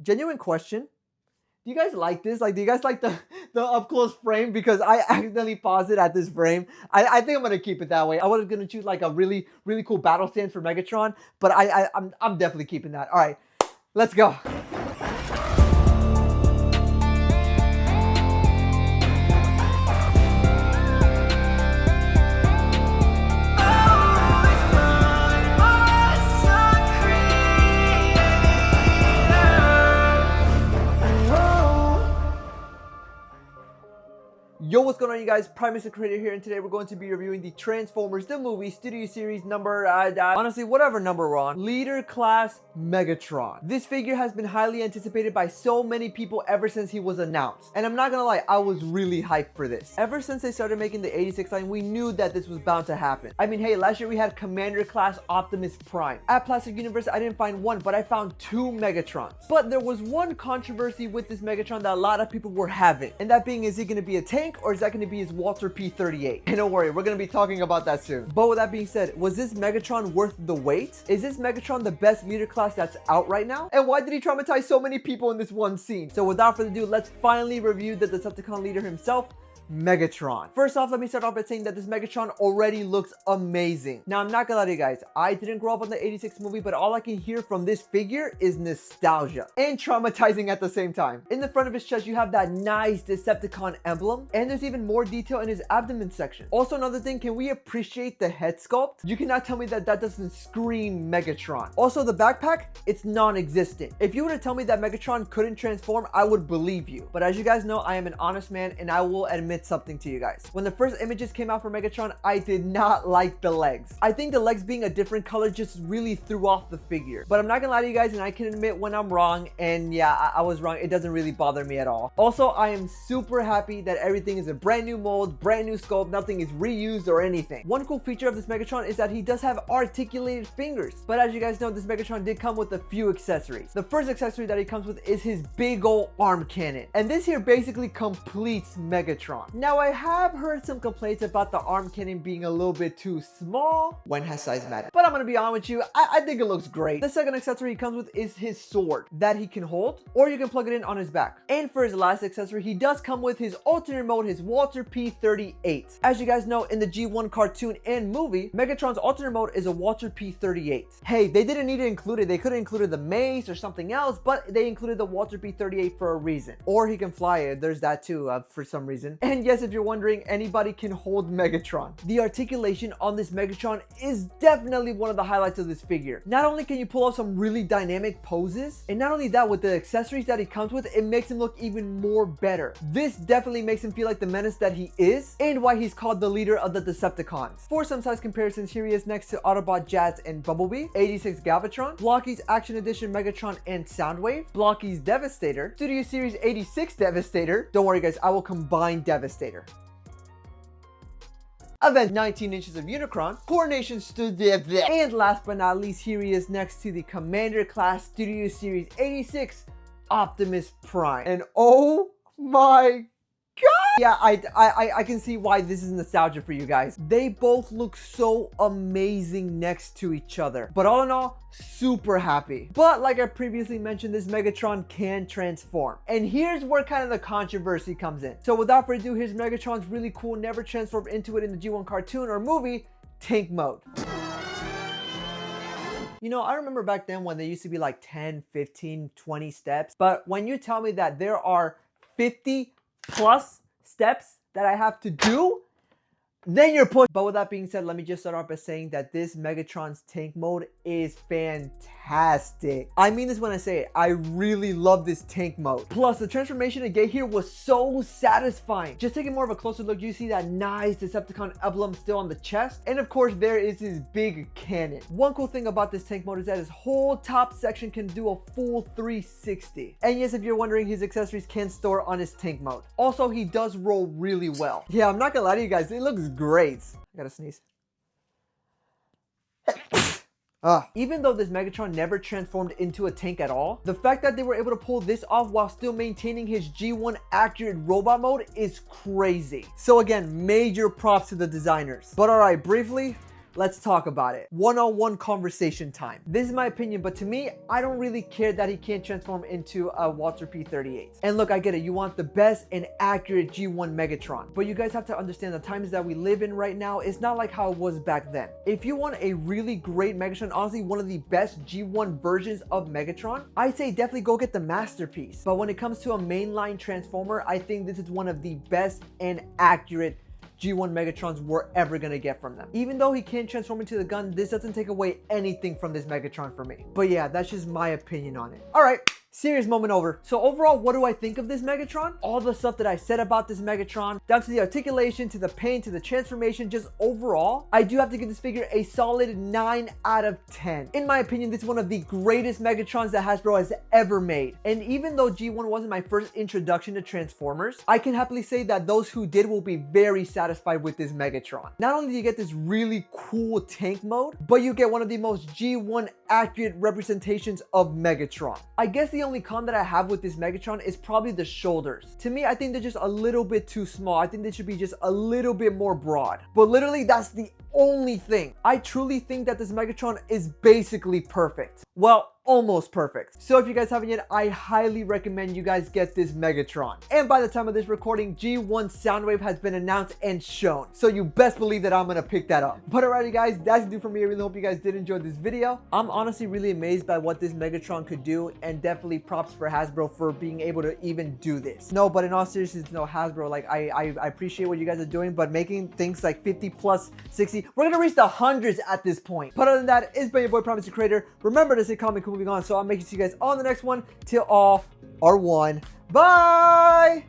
Genuine question. Do you guys like this? Like, do you guys like the up close frame? Because I accidentally paused it at this frame. I think I'm gonna keep it that way. I was gonna choose like a really cool battle stand for Megatron, but I'm definitely keeping that. All right, let's go. Yo, what's going on, you guys? Primus the Creator here, and today we're going to be reviewing the Transformers the movie studio series number, honestly, whatever number we're on, Leader Class Megatron. This figure has been highly anticipated by so many people ever since he was announced, and I'm not gonna lie, I was really hyped for this. Ever since they started making the 86 line, we knew that this was bound to happen. I mean, hey, last year we had Commander Class Optimus Prime. At Plastic Universe, I didn't find one, but I found two Megatrons. But there was one controversy with this Megatron that a lot of people were having, and that being, is he gonna be a tank, or is that going to be his Walter P-38? And don't worry, we're going to be talking about that soon. But with that being said, was this Megatron worth the wait? Is this Megatron the best leader class that's out right now? And why did he traumatize so many people in this one scene? So without further ado, let's finally review the Decepticon leader himself, Megatron. First off, let me start off by saying that this Megatron already looks amazing. Now, I'm not gonna lie to you guys, I didn't grow up on the 86 movie, but all I can hear from this figure is nostalgia and traumatizing at the same time. In the front of his chest, you have that nice Decepticon emblem, and there's even more detail in his abdomen section. Also, another thing, can we appreciate the head sculpt? You cannot tell me that that doesn't scream Megatron. Also, the backpack, it's non-existent. If you were to tell me that Megatron couldn't transform, I would believe you. But as you guys know, I am an honest man, and I will admit something to you guys. When the first images came out for Megatron, I did not like the legs. I think the legs being a different color just really threw off the figure. But I'm not gonna lie to you guys, and I can admit when I'm wrong, and yeah, I was wrong. It doesn't really bother me at all. Also, I am super happy that everything is a brand new mold, brand new sculpt, nothing is reused or anything. One cool feature of this Megatron is that he does have articulated fingers. But as you guys know, this Megatron did come with a few accessories. The first accessory that he comes with is his big old arm cannon. And this here basically completes Megatron. Now, I have heard some complaints about the arm cannon being a little bit too small. When has size mattered? But I'm gonna be honest with you, I think it looks great. The second accessory he comes with is his sword that he can hold, or you can plug it in on his back. And for his last accessory, he does come with his alternate mode, his Walter P-38. As you guys know, in the G1 cartoon and movie, Megatron's alternate mode is a Walter P-38. Hey, they didn't need to include it. They could have included the mace or something else, but they included the Walter P-38 for a reason. Or he can fly it. There's that too, for some reason. And yes, if you're wondering, anybody can hold Megatron. The articulation on this Megatron is definitely one of the highlights of this figure. Not only can you pull off some really dynamic poses, and not only that, with the accessories that he comes with, it makes him look even more better. This definitely makes him feel like the menace that he is, and why he's called the leader of the Decepticons. For some size comparisons, here he is next to Autobot Jazz and Bumblebee, 86 Galvatron, Blocky's Action Edition Megatron and Soundwave, Blocky's Devastator, Studio Series 86 Devastator. Don't worry guys, I will combine Devastator. Event 19 inches of Unicron, Coronation Studio, and last but not least, here he is next to the Commander Class Studio Series 86 Optimus Prime. And oh my God! Yeah, I can see why this is nostalgia for you guys. They both look so amazing next to each other. But all in all, super happy. But like I previously mentioned, this Megatron can transform. And here's where kind of the controversy comes in. So without further ado, here's Megatron's really cool, never transformed into it in the G1 cartoon or movie, tank mode. You know, I remember back then when there used to be like 10, 15, 20 steps. But when you tell me that there are 50 plus steps that I have to do, then you're pushed. But with that being said, let me just start off by saying that this Megatron's tank mode is fantastic. I mean this when I say it. I really love this tank mode. Plus, the transformation I get here was so satisfying. Just taking more of a closer look, you see that nice Decepticon emblem still on the chest. And of course, there is his big cannon. One cool thing about this tank mode is that his whole top section can do a full 360. And yes, if you're wondering, his accessories can store on his tank mode. Also, he does roll really well. Yeah, I'm not gonna lie to you guys, it looks great. I gotta sneeze. Even though this Megatron never transformed into a tank at all, the fact that they were able to pull this off while still maintaining his G1 accurate robot mode is crazy. So again, major props to the designers. But alright, briefly, let's talk about it. One-on-one conversation time. This is my opinion, but to me, I don't really care that he can't transform into a Walter P-38. And look, I get it. You want the best and accurate G1 Megatron. But you guys have to understand the times that we live in right now, it's not like how it was back then. If you want a really great Megatron, honestly, one of the best G1 versions of Megatron, I say definitely go get the Masterpiece. But when it comes to a mainline Transformer, I think this is one of the best and accurate G1 Megatrons we're ever gonna get from them. Even though he can't transform into the gun, this doesn't take away anything from this Megatron for me. But yeah, that's just my opinion on it. All right. Serious moment over. So overall, what do I think of this Megatron? All the stuff that I said about this Megatron, down to the articulation, to the paint, to the transformation, just overall, I do have to give this figure a solid 9 out of 10. In my opinion, this is one of the greatest Megatrons that Hasbro has ever made. And even though G1 wasn't my first introduction to Transformers, I can happily say that those who did will be very satisfied with this Megatron. Not only do you get this really cool tank mode, but you get one of the most G1 accurate representations of Megatron. I guess the only con that I have with this Megatron is probably the shoulders. To me, I think they're just a little bit too small. I think they should be just a little bit more broad. But literally, that's the only thing. I truly think that this Megatron is basically perfect. Well, almost perfect. So if you guys haven't yet, I highly recommend you guys get this Megatron. And by the time of this recording, G1 Soundwave has been announced and shown. So you best believe that I'm gonna pick that up. But alrighty guys, that's it for me. I really hope you guys did enjoy this video. I'm honestly really amazed by what this Megatron could do, and definitely props for Hasbro for being able to even do this. No, but in all seriousness, no, Hasbro, like I appreciate what you guys are doing, but making things like 50 plus 60, we're gonna reach the hundreds at this point. But other than that, it's been your boy Promise the Creator. Remember to say comment, cool, moving on. So I'll make sure to see you guys on the next one. Till all are one. Bye!